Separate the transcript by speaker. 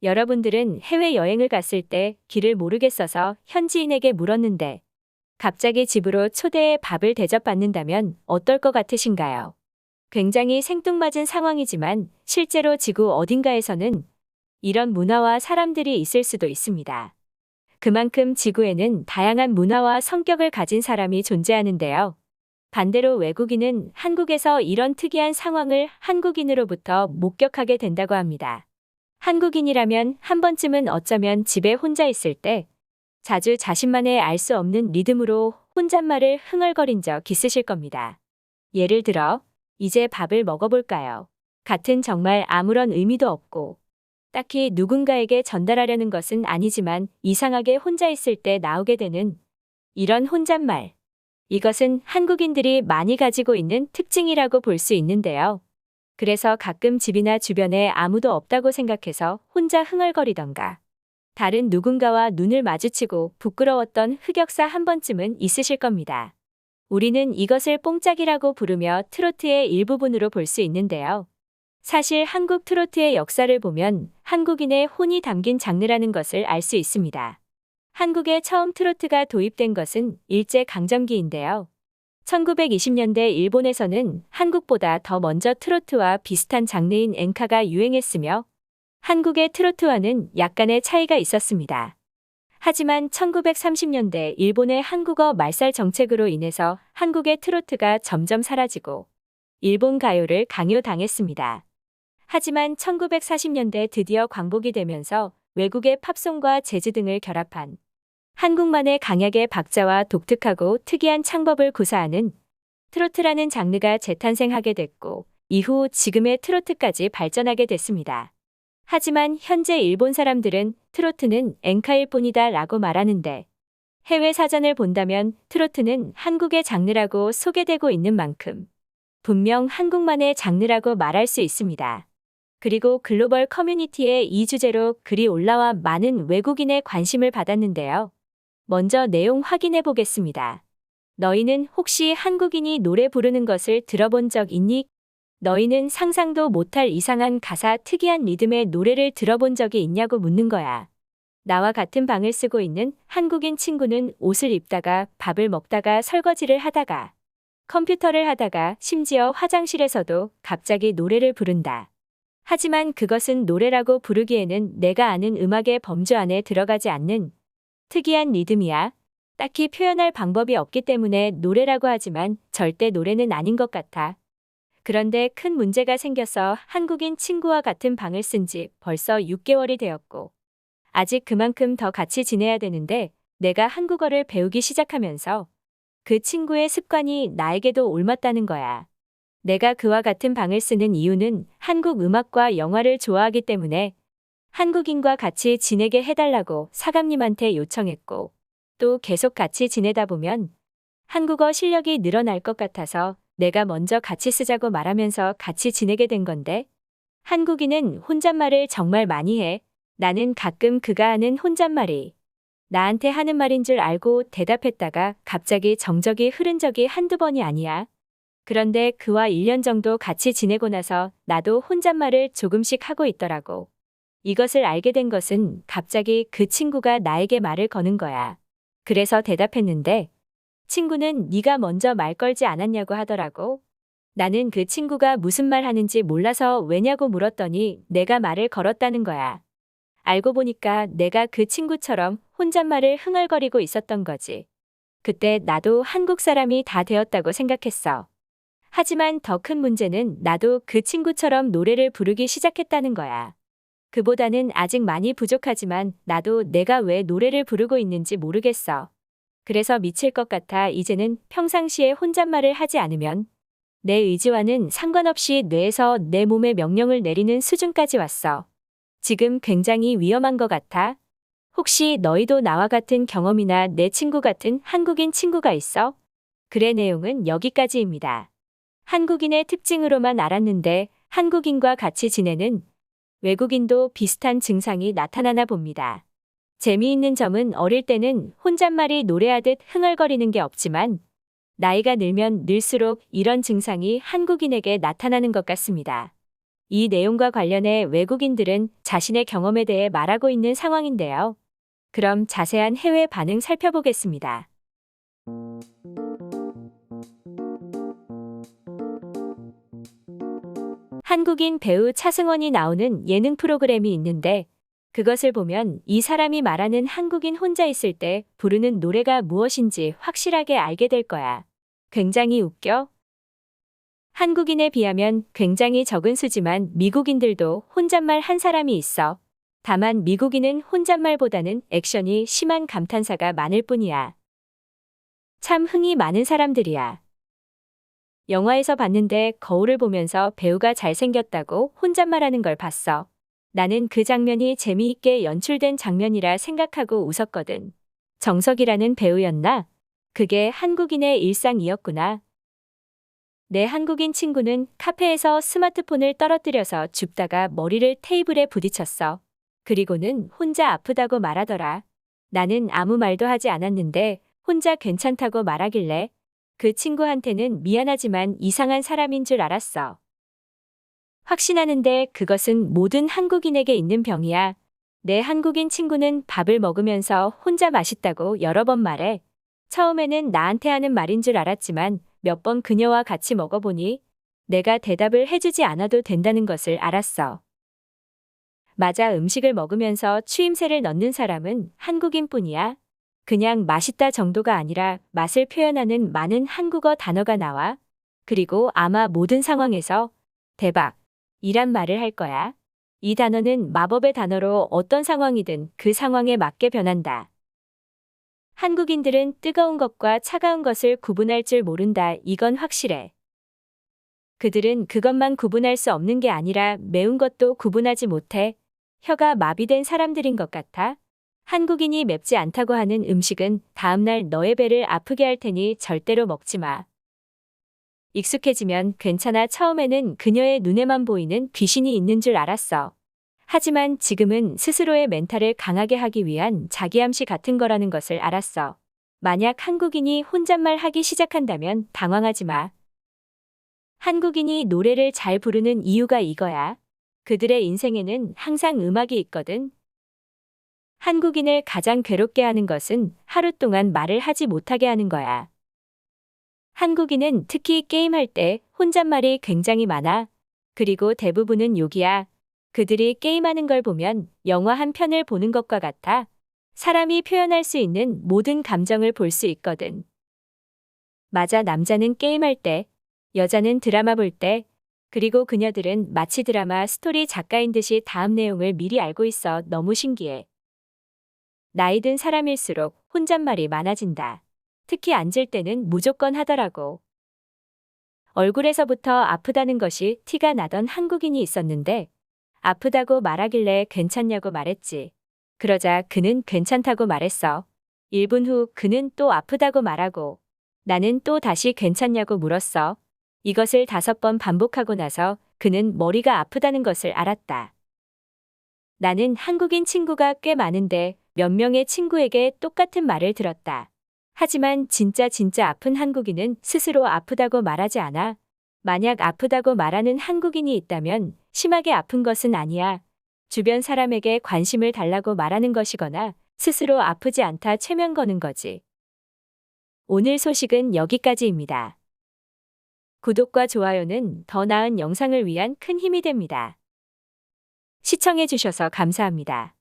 Speaker 1: 여러분들은 해외여행을 갔을 때 길을 모르겠어서 현지인에게 물었는데 갑자기 집으로 초대해 밥을 대접받는다면 어떨 것 같으신가요? 굉장히 생뚱맞은 상황이지만 실제로 지구 어딘가에서는 이런 문화와 사람들이 있을 수도 있습니다. 그만큼 지구에는 다양한 문화와 성격을 가진 사람이 존재하는데요. 반대로 외국인은 한국에서 이런 특이한 상황을 한국인으로부터 목격하게 된다고 합니다. 한국인이라면 한 번쯤은 어쩌면 집에 혼자 있을 때 자주 자신만의 알 수 없는 리듬으로 혼잣말을 흥얼거린 적 있으실 겁니다. 예를 들어, 이제 밥을 먹어볼까요? 같은 정말 아무런 의미도 없고 딱히 누군가에게 전달하려는 것은 아니지만 이상하게 혼자 있을 때 나오게 되는 이런 혼잣말. 이것은 한국인들이 많이 가지고 있는 특징이라고 볼 수 있는데요. 그래서 가끔 집이나 주변에 아무도 없다고 생각해서 혼자 흥얼거리던가 다른 누군가와 눈을 마주치고 부끄러웠던 흑역사 한 번쯤은 있으실 겁니다. 우리는 이것을 뽕짝이라고 부르며 트로트의 일부분으로 볼 수 있는데요. 사실 한국 트로트의 역사를 보면 한국인의 혼이 담긴 장르라는 것을 알 수 있습니다. 한국에 처음 트로트가 도입된 것은 일제강점기인데요. 1920년대 일본에서는 한국보다 더 먼저 트로트와 비슷한 장르인 엔카가 유행했으며 한국의 트로트와는 약간의 차이가 있었습니다. 하지만 1930년대 일본의 한국어 말살 정책으로 인해서 한국의 트로트가 점점 사라지고 일본 가요를 강요당했습니다. 하지만 1940년대 드디어 광복이 되면서 외국의 팝송과 재즈 등을 결합한 한국만의 강약의 박자와 독특하고 특이한 창법을 구사하는 트로트라는 장르가 재탄생하게 됐고 이후 지금의 트로트까지 발전하게 됐습니다. 하지만 현재 일본 사람들은 트로트는 엔카일 뿐이다 라고 말하는데 해외 사전을 본다면 트로트는 한국의 장르라고 소개되고 있는 만큼 분명 한국만의 장르라고 말할 수 있습니다. 그리고 글로벌 커뮤니티에 이 주제로 글이 올라와 많은 외국인의 관심을 받았는데요. 먼저 내용 확인해 보겠습니다. 너희는 혹시 한국인이 노래 부르는 것을 들어본 적 있니? 너희는 상상도 못할 이상한 가사 특이한 리듬의 노래를 들어본 적이 있냐고 묻는 거야. 나와 같은 방을 쓰고 있는 한국인 친구는 옷을 입다가 밥을 먹다가 설거지를 하다가 컴퓨터를 하다가 심지어 화장실에서도 갑자기 노래를 부른다. 하지만 그것은 노래라고 부르기에는 내가 아는 음악의 범주 안에 들어가지 않는 특이한 리듬이야. 딱히 표현할 방법이 없기 때문에 노래라고 하지만 절대 노래는 아닌 것 같아. 그런데 큰 문제가 생겨서 한국인 친구와 같은 방을 쓴 지 벌써 6개월이 되었고 아직 그만큼 더 같이 지내야 되는데 내가 한국어를 배우기 시작하면서 그 친구의 습관이 나에게도 옮았다는 거야. 내가 그와 같은 방을 쓰는 이유는 한국 음악과 영화를 좋아하기 때문에 한국인과 같이 지내게 해달라고 사감님한테 요청했고 또 계속 같이 지내다 보면 한국어 실력이 늘어날 것 같아서 내가 먼저 같이 쓰자고 말하면서 같이 지내게 된 건데 한국인은 혼잣말을 정말 많이 해. 나는 가끔 그가 하는 혼잣말이 나한테 하는 말인 줄 알고 대답했다가 갑자기 정적이 흐른 적이 한두 번이 아니야. 그런데 그와 1년 정도 같이 지내고 나서 나도 혼잣말을 조금씩 하고 있더라고. 이것을 알게 된 것은 갑자기 그 친구가 나에게 말을 거는 거야. 그래서 대답했는데 친구는 네가 먼저 말 걸지 않았냐고 하더라고. 나는 그 친구가 무슨 말 하는지 몰라서 왜냐고 물었더니 내가 말을 걸었다는 거야. 알고 보니까 내가 그 친구처럼 혼잣말을 흥얼거리고 있었던 거지. 그때 나도 한국 사람이 다 되었다고 생각했어. 하지만 더 큰 문제는 나도 그 친구처럼 노래를 부르기 시작했다는 거야. 그보다는 아직 많이 부족하지만 나도 내가 왜 노래를 부르고 있는지 모르겠어. 그래서 미칠 것 같아 이제는 평상시에 혼잣말을 하지 않으면 내 의지와는 상관없이 뇌에서 내 몸에 명령을 내리는 수준까지 왔어. 지금 굉장히 위험한 것 같아. 혹시 너희도 나와 같은 경험이나 내 친구 같은 한국인 친구가 있어? 글의 내용은 여기까지입니다. 한국인의 특징으로만 알았는데 한국인과 같이 지내는 외국인도 비슷한 증상이 나타나나 봅니다. 재미있는 점은 어릴 때는 혼잣말이 노래하듯 흥얼거리는 게 없지만 나이가 늘면 늘수록 이런 증상이 한국인에게 나타나는 것 같습니다. 이 내용과 관련해 외국인들은 자신의 경험에 대해 말하고 있는 상황인데요. 그럼 자세한 해외 반응 살펴보겠습니다. 한국인 배우 차승원이 나오는 예능 프로그램이 있는데 그것을 보면 이 사람이 말하는 한국인 혼자 있을 때 부르는 노래가 무엇인지 확실하게 알게 될 거야. 굉장히 웃겨. 한국인에 비하면 굉장히 적은 수지만 미국인들도 혼잣말 한 사람이 있어. 다만 미국인은 혼잣말보다는 액션이 심한 감탄사가 많을 뿐이야. 참 흥이 많은 사람들이야. 영화에서 봤는데 거울을 보면서 배우가 잘생겼다고 혼잣말하는 걸 봤어. 나는 그 장면이 재미있게 연출된 장면이라 생각하고 웃었거든. 정석이라는 배우였나? 그게 한국인의 일상이었구나. 내 한국인 친구는 카페에서 스마트폰을 떨어뜨려서 줍다가 머리를 테이블에 부딪혔어. 그리고는 혼자 아프다고 말하더라. 나는 아무 말도 하지 않았는데 혼자 괜찮다고 말하길래 그 친구한테는 미안하지만 이상한 사람인 줄 알았어. 확신하는데 그것은 모든 한국인에게 있는 병이야. 내 한국인 친구는 밥을 먹으면서 혼자 맛있다고 여러 번 말해. 처음에는 나한테 하는 말인 줄 알았지만 몇 번 그녀와 같이 먹어보니 내가 대답을 해주지 않아도 된다는 것을 알았어. 맞아, 음식을 먹으면서 추임새를 넣는 사람은 한국인뿐이야. 그냥 맛있다 정도가 아니라 맛을 표현하는 많은 한국어 단어가 나와. 그리고 아마 모든 상황에서 대박 이란 말을 할 거야. 이 단어는 마법의 단어로 어떤 상황이든 그 상황에 맞게 변한다. 한국인들은 뜨거운 것과 차가운 것을 구분할 줄 모른다. 이건 확실해. 그들은 그것만 구분할 수 없는 게 아니라 매운 것도 구분하지 못해. 혀가 마비된 사람들인 것 같아. 한국인이 맵지 않다고 하는 음식은 다음날 너의 배를 아프게 할 테니 절대로 먹지 마. 익숙해지면 괜찮아. 처음에는 그녀의 눈에만 보이는 귀신이 있는 줄 알았어. 하지만 지금은 스스로의 멘탈을 강하게 하기 위한 자기암시 같은 거라는 것을 알았어. 만약 한국인이 혼잣말 하기 시작한다면 당황하지 마. 한국인이 노래를 잘 부르는 이유가 이거야. 그들의 인생에는 항상 음악이 있거든. 한국인을 가장 괴롭게 하는 것은 하루 동안 말을 하지 못하게 하는 거야. 한국인은 특히 게임할 때 혼잣말이 굉장히 많아. 그리고 대부분은 욕이야. 그들이 게임하는 걸 보면 영화 한 편을 보는 것과 같아. 사람이 표현할 수 있는 모든 감정을 볼 수 있거든. 맞아, 남자는 게임할 때, 여자는 드라마 볼 때, 그리고 그녀들은 마치 드라마 스토리 작가인 듯이 다음 내용을 미리 알고 있어. 너무 신기해. 나이 든 사람일수록 혼잣말이 많아진다. 특히 앉을 때는 무조건 하더라고. 얼굴에서부터 아프다는 것이 티가 나던 한국인이 있었는데 아프다고 말하길래 괜찮냐고 말했지. 그러자 그는 괜찮다고 말했어. 1분 후 그는 또 아프다고 말하고 나는 또 다시 괜찮냐고 물었어. 이것을 5번 반복하고 나서 그는 머리가 아프다는 것을 알았다. 나는 한국인 친구가 꽤 많은데 몇 명의 친구에게 똑같은 말을 들었다. 하지만 진짜 아픈 한국인은 스스로 아프다고 말하지 않아. 만약 아프다고 말하는 한국인이 있다면 심하게 아픈 것은 아니야. 주변 사람에게 관심을 달라고 말하는 것이거나 스스로 아프지 않다 최면 거는 거지. 오늘 소식은 여기까지입니다. 구독과 좋아요는 더 나은 영상을 위한 큰 힘이 됩니다. 시청해주셔서 감사합니다.